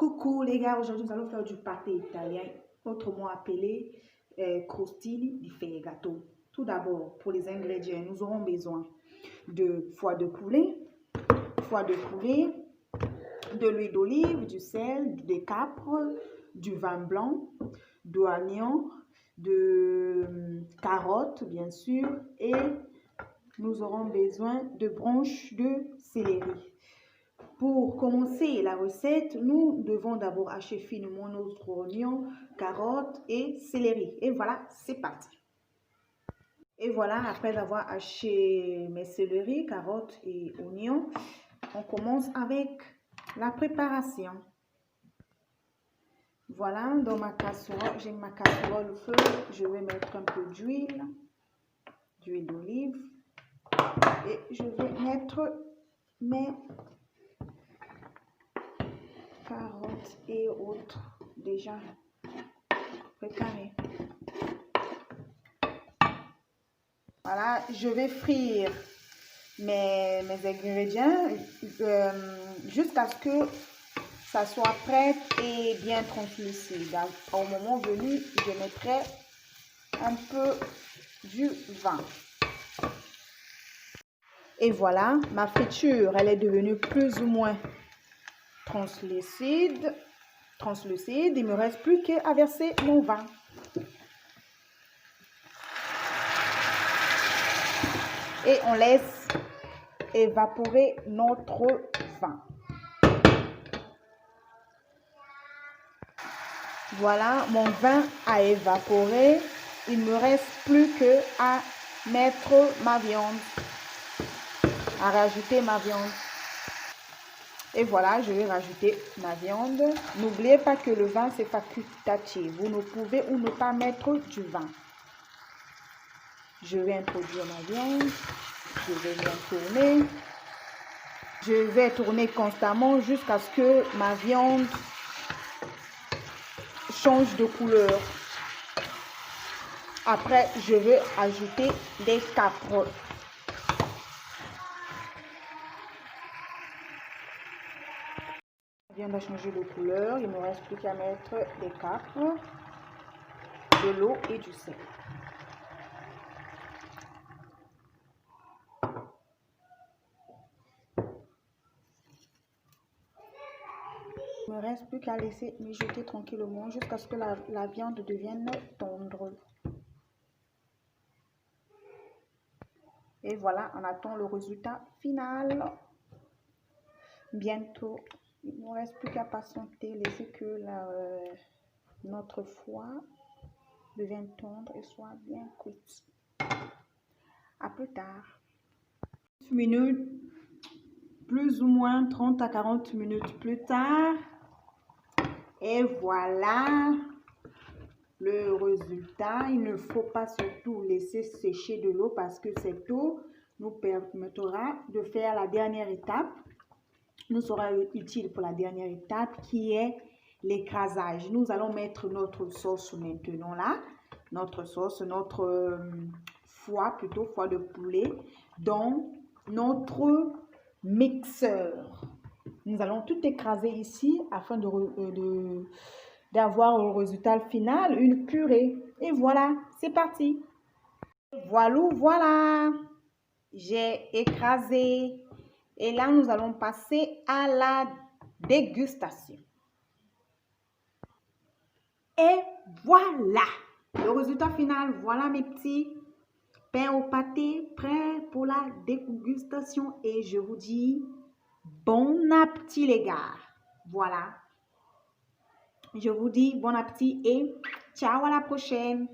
Coucou les gars, aujourd'hui nous allons faire du pâté italien, autrement appelé crostini di fegato. Tout d'abord, pour les ingrédients, nous aurons besoin de foie de poulet, de l'huile d'olive, du sel, des capres, du vin blanc, de l'oignon, de carottes bien sûr, et nous aurons besoin de branches de céleri. Pour commencer la recette, nous devons d'abord hacher finement notre oignon, carottes et céleri. Et voilà, c'est parti. Et voilà, après avoir haché mes céleri, carottes et oignons, on commence avec la préparation. Voilà, dans ma casserole, j'ai ma casserole au feu. Je vais mettre un peu d'huile d'olive. Et je vais mettre mes carottes et autres déjà préparées. Voilà, je vais frire mes ingrédients jusqu'à ce que ça soit prêt et bien translucide. Au moment venu, je mettrai un peu du vin. Et voilà, ma friture, elle est devenue plus ou moins translucide. Il me reste plus qu'à verser mon vin. Et on laisse évaporer notre vin. Voilà, mon vin a évaporé. Il ne me reste plus qu'à mettre ma viande, à rajouter ma viande. Et voilà, je vais rajouter ma viande. N'oubliez pas que le vin, c'est facultatif. Vous ne pouvez ou ne pas mettre du vin. Je vais introduire ma viande. Je vais bien tourner. Je vais tourner constamment jusqu'à ce que ma viande change de couleur. Après, je vais ajouter des capres. La viande a changé de couleur. Il ne me reste plus qu'à mettre des capres, de l'eau et du sel. Il ne me reste plus qu'à laisser mijoter tranquillement jusqu'à ce que la viande devienne tendre. Et voilà, on attend le résultat final. Bientôt, il ne me reste plus qu'à patienter, laisser que notre foie devienne tendre et soit bien cuite. À plus tard. Minutes, plus ou moins 30 à 40 minutes plus tard. Et voilà le résultat. Il ne faut pas surtout laisser sécher de l'eau parce que cette eau nous permettra de faire la dernière étape. Nous sera utile pour la dernière étape qui est l'écrasage. Nous allons mettre notre sauce maintenant là. Notre sauce, notre foie de poulet dans notre mixeur. Nous allons tout écraser ici afin d'avoir au résultat final une purée. Et voilà, c'est parti. Voilà, j'ai écrasé. Et là, nous allons passer à la dégustation. Et voilà, le résultat final. Voilà mes petits pains au pâté prêts pour la dégustation. Et je vous dis bon appétit les gars. Voilà. Je vous dis bon appétit et ciao à la prochaine.